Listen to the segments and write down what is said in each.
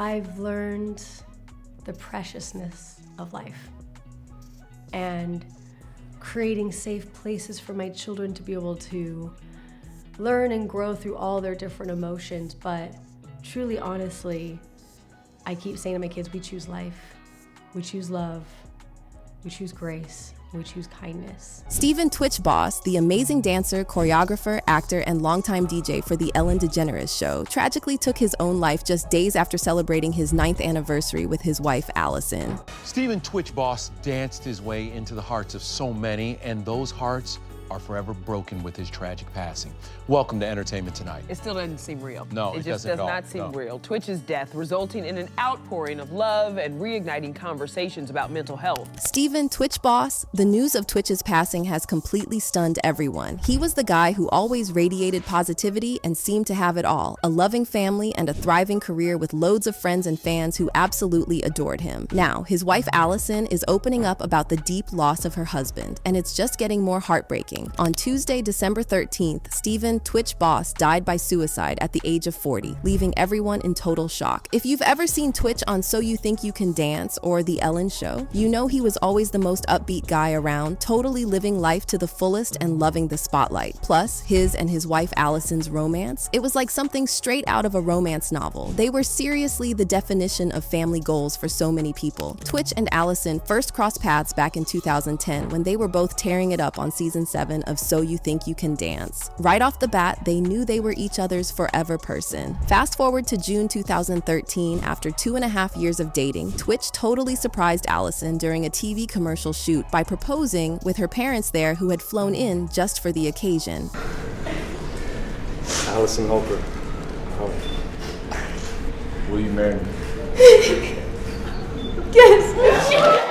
I've learned the preciousness of life and creating safe places for my children to be able to learn and grow through all their different emotions. But truly, honestly, I keep saying to my kids, we choose life, we choose love, we choose grace, we choose kindness. Steven Twitch Boss, the amazing dancer, choreographer, actor, and longtime DJ for the Ellen DeGeneres Show, tragically took his own life just days after celebrating his 9th anniversary with his wife, Allison. Steven Twitch Boss danced his way into the hearts of so many, and those hearts are forever broken with his tragic passing. Welcome to Entertainment Tonight. It still doesn't seem real. No, it just does not seem real. Twitch's death resulting in an outpouring of love and reigniting conversations about mental health. Steven Twitch Boss, the news of Twitch's passing has completely stunned everyone. He was the guy who always radiated positivity and seemed to have it all, a loving family and a thriving career with loads of friends and fans who absolutely adored him. Now, his wife Allison is opening up about the deep loss of her husband, and it's just getting more heartbreaking. On Tuesday, December 13th, Steven Twitch Boss died by suicide at the age of 40, leaving everyone in total shock. If you've ever seen Twitch on So You Think You Can Dance or The Ellen Show, you know he was always the most upbeat guy around, totally living life to the fullest and loving the spotlight. Plus, his and his wife Allison's romance, it was like something straight out of a romance novel. They were seriously the definition of family goals for so many people. Twitch and Allison first crossed paths back in 2010 when they were both tearing it up on season 7 of So You Think You Can Dance. Right off the bat, they knew they were each other's forever person. Fast forward to June 2013, after 2.5 years of dating, Twitch totally surprised Allison during a TV commercial shoot by proposing with her parents there who had flown in just for the occasion. Allison Holper. Will you marry me? Yes.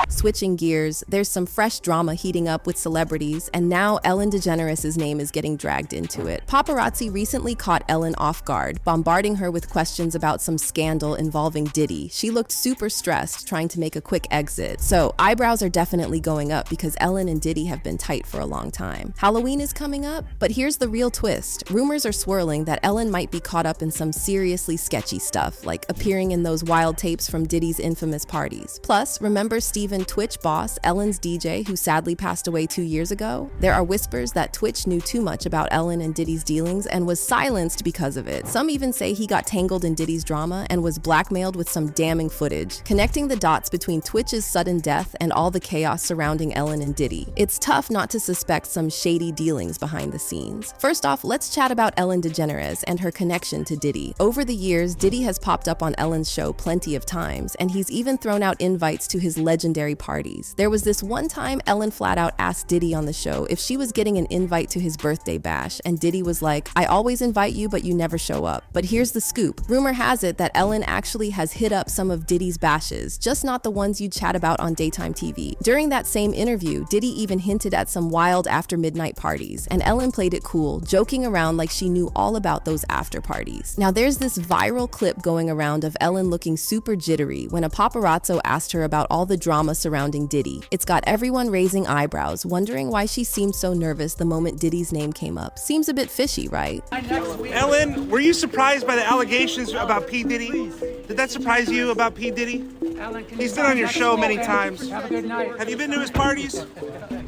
Switching gears, there's some fresh drama heating up with celebrities, and now Ellen DeGeneres' name is getting dragged into it. Paparazzi recently caught Ellen off guard, bombarding her with questions about some scandal involving Diddy. She looked super stressed, trying to make a quick exit. So eyebrows are definitely going up because Ellen and Diddy have been tight for a long time. Halloween is coming up, but here's the real twist. Rumors are swirling that Ellen might be caught up in some seriously sketchy stuff, like appearing in those wild tapes from Diddy's infamous parties. Plus, remember Steven Twitch Boss, Ellen's DJ, who sadly passed away 2 years ago? There are whispers that Twitch knew too much about Ellen and Diddy's dealings and was silenced because of it. Some even say he got tangled in Diddy's drama and was blackmailed with some damning footage, connecting the dots between Twitch's sudden death and all the chaos surrounding Ellen and Diddy. It's tough not to suspect some shady dealings behind the scenes. First off, let's chat about Ellen DeGeneres and her connection to Diddy. Over the years, Diddy has popped up on Ellen's show plenty of times, and he's even thrown out invites to his legendary parties. There was this one time Ellen flat out asked Diddy on the show if she was getting an invite to his birthday bash, and Diddy was like, "I always invite you, but you never show up." But here's the scoop. Rumor has it that Ellen actually has hit up some of Diddy's bashes, just not the ones you chat about on daytime TV. During that same interview, Diddy even hinted at some wild after midnight parties, and Ellen played it cool, joking around like she knew all about those after parties. Now there's this viral clip going around of Ellen looking super jittery when a paparazzo asked her about all the drama surrounding Diddy. It's got everyone raising eyebrows, wondering why she seemed so nervous the moment Diddy's name came up. Seems a bit fishy, right? Ellen, were you surprised by the allegations about P. Diddy? Did that surprise you about P. Diddy? He's been on your show many times. Have you been to his parties?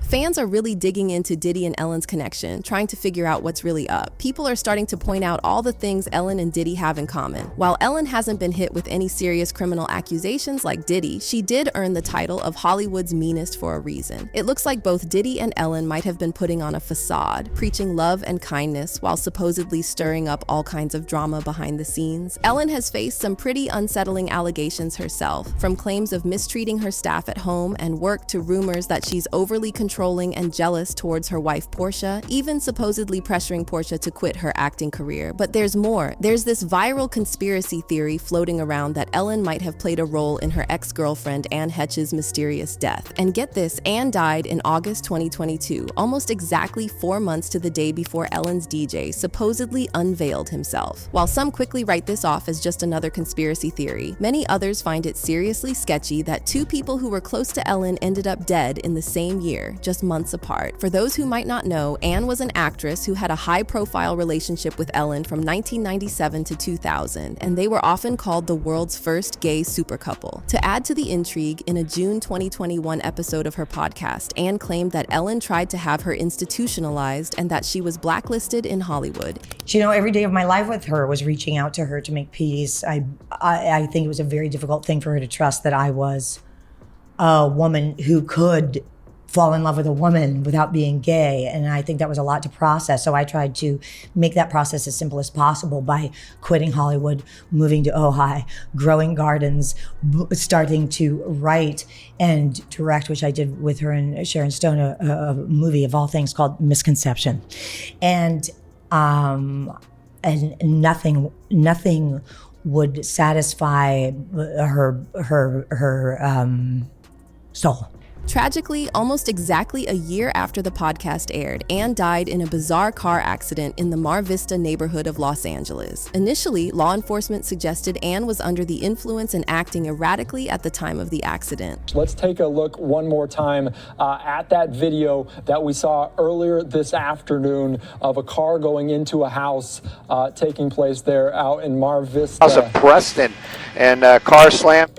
Fans are really digging into Diddy and Ellen's connection, trying to figure out what's really up. People are starting to point out all the things Ellen and Diddy have in common. While Ellen hasn't been hit with any serious criminal accusations like Diddy, she did earn the title of Hollywood's meanest for a reason. It looks like both Diddy and Ellen might have been putting on a facade, preaching love and kindness while supposedly stirring up all kinds of drama behind the scenes. Ellen has faced some pretty unsettling allegations herself, from claims of mistreating her staff at home and work to rumors that she's overly controlling and jealous towards her wife Portia, even supposedly pressuring Portia to quit her acting career. But there's more. There's this viral conspiracy theory floating around that Ellen might have played a role in her ex-girlfriend Anne Heche's mysterious death. And get this, Anne died in August 2022, almost exactly 4 months to the day before Ellen's DJ supposedly unveiled himself. While some quickly write this off as just another conspiracy theory, many others find it seriously sketchy that two people who were close to Ellen ended up dead in the same year, just months apart. For those who might not know, Anne was an actress who had a high-profile relationship with Ellen from 1997 to 2000, and they were often called the world's first gay super couple. To add to the intrigue, in a June 2021 episode of her podcast, Anne claimed that Ellen tried to have her institutionalized and that she was blacklisted in Hollywood. You know, every day of my life with her was reaching out to her to make peace. I think it was a very difficult thing for her to trust that I was a woman who could fall in love with a woman without being gay. And I think that was a lot to process. So I tried to make that process as simple as possible by quitting Hollywood, moving to Ojai, growing gardens, starting to write and direct, which I did with her and Sharon Stone, a movie of all things called Misconception. And nothing would satisfy her soul. Tragically, almost exactly a year after the podcast aired, Anne died in a bizarre car accident in the Mar Vista neighborhood of Los Angeles. Initially, law enforcement suggested Anne was under the influence and acting erratically at the time of the accident. Let's take a look one more time at that video that we saw earlier this afternoon of a car going into a house taking place there out in Mar Vista. House of Preston, and car slam.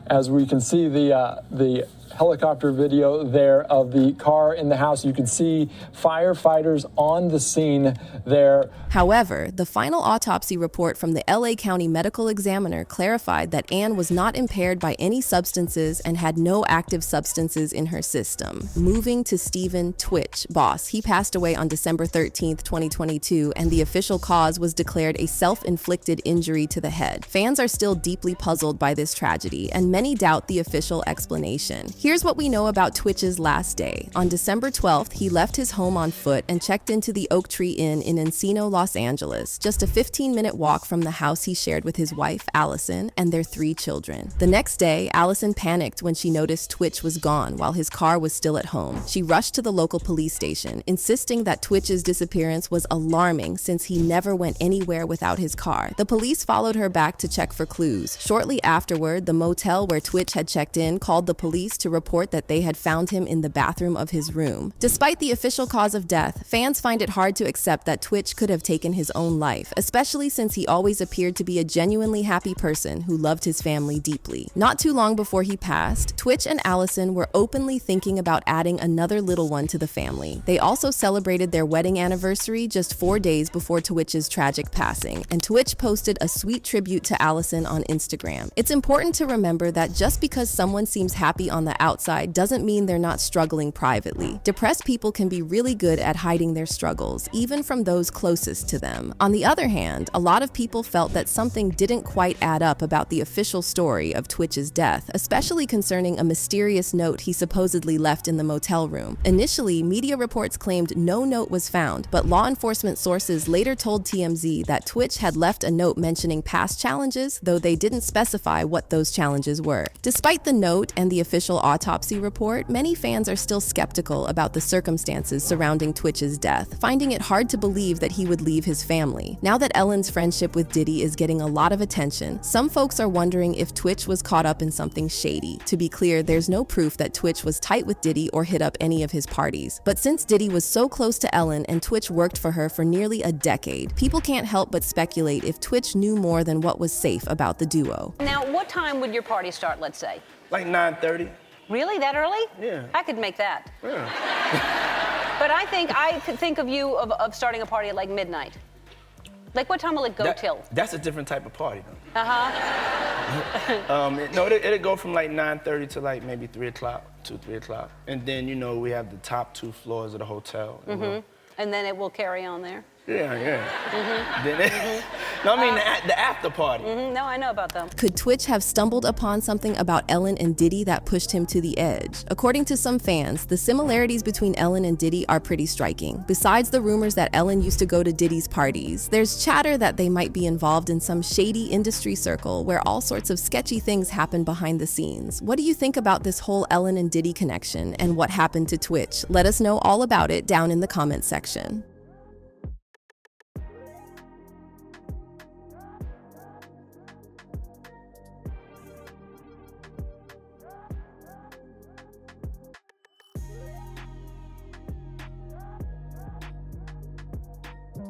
As we can see the helicopter video there of the car in the house. You can see firefighters on the scene there. However, the final autopsy report from the LA County Medical Examiner clarified that Anne was not impaired by any substances and had no active substances in her system. Moving to Stephen Twitch Boss. He passed away on December 13th, 2022, and the official cause was declared a self-inflicted injury to the head. Fans are still deeply puzzled by this tragedy, and many doubt the official explanation. Here's what we know about Twitch's last day. On December 12th, he left his home on foot and checked into the Oak Tree Inn in Encino, Los Angeles, just a 15-minute walk from the house he shared with his wife, Allison, and their 3 children. The next day, Allison panicked when she noticed Twitch was gone while his car was still at home. She rushed to the local police station, insisting that Twitch's disappearance was alarming since he never went anywhere without his car. The police followed her back to check for clues. Shortly afterward, the motel where Twitch had checked in called the police to report that they had found him in the bathroom of his room. Despite the official cause of death, fans find it hard to accept that Twitch could have taken his own life, especially since he always appeared to be a genuinely happy person who loved his family deeply. Not too long before he passed, Twitch and Allison were openly thinking about adding another little one to the family. They also celebrated their wedding anniversary just 4 days before Twitch's tragic passing, and Twitch posted a sweet tribute to Allison on Instagram. It's important to remember that just because someone seems happy on the outside doesn't mean they're not struggling privately. Depressed people can be really good at hiding their struggles, even from those closest to them. On the other hand, a lot of people felt that something didn't quite add up about the official story of Twitch's death, especially concerning a mysterious note he supposedly left in the motel room. Initially, media reports claimed no note was found, but law enforcement sources later told TMZ that Twitch had left a note mentioning past challenges, though they didn't specify what those challenges were. Despite the note and the official autopsy report, many fans are still skeptical about the circumstances surrounding Twitch's death, finding it hard to believe that he would leave his family. Now that Ellen's friendship with Diddy is getting a lot of attention, some folks are wondering if Twitch was caught up in something shady. To be clear, there's no proof that Twitch was tight with Diddy or hit up any of his parties. But since Diddy was so close to Ellen and Twitch worked for her for nearly a decade, people can't help but speculate if Twitch knew more than what was safe about the duo. Now, what time would your party start, let's say? Like 9:30. Really? That early? Yeah. I could make that. Yeah. But I could think of you of starting a party at like midnight. Like, what time will it go till? That's a different type of party, though. Uh-huh. No, it'll go from like 9:30 to like maybe 3 o'clock, 3 o'clock. And then, you know, we have the top 2 floors of the hotel. Mm-hmm. And then it will carry on there? Yeah. Mm-hmm. Then no, I mean the after party. Mm-hmm. No, I know about them. Could Twitch have stumbled upon something about Ellen and Diddy that pushed him to the edge? According to some fans, the similarities between Ellen and Diddy are pretty striking. Besides the rumors that Ellen used to go to Diddy's parties, there's chatter that they might be involved in some shady industry circle where all sorts of sketchy things happen behind the scenes. What do you think about this whole Ellen and Diddy connection and what happened to Twitch? Let us know all about it down in the comments section.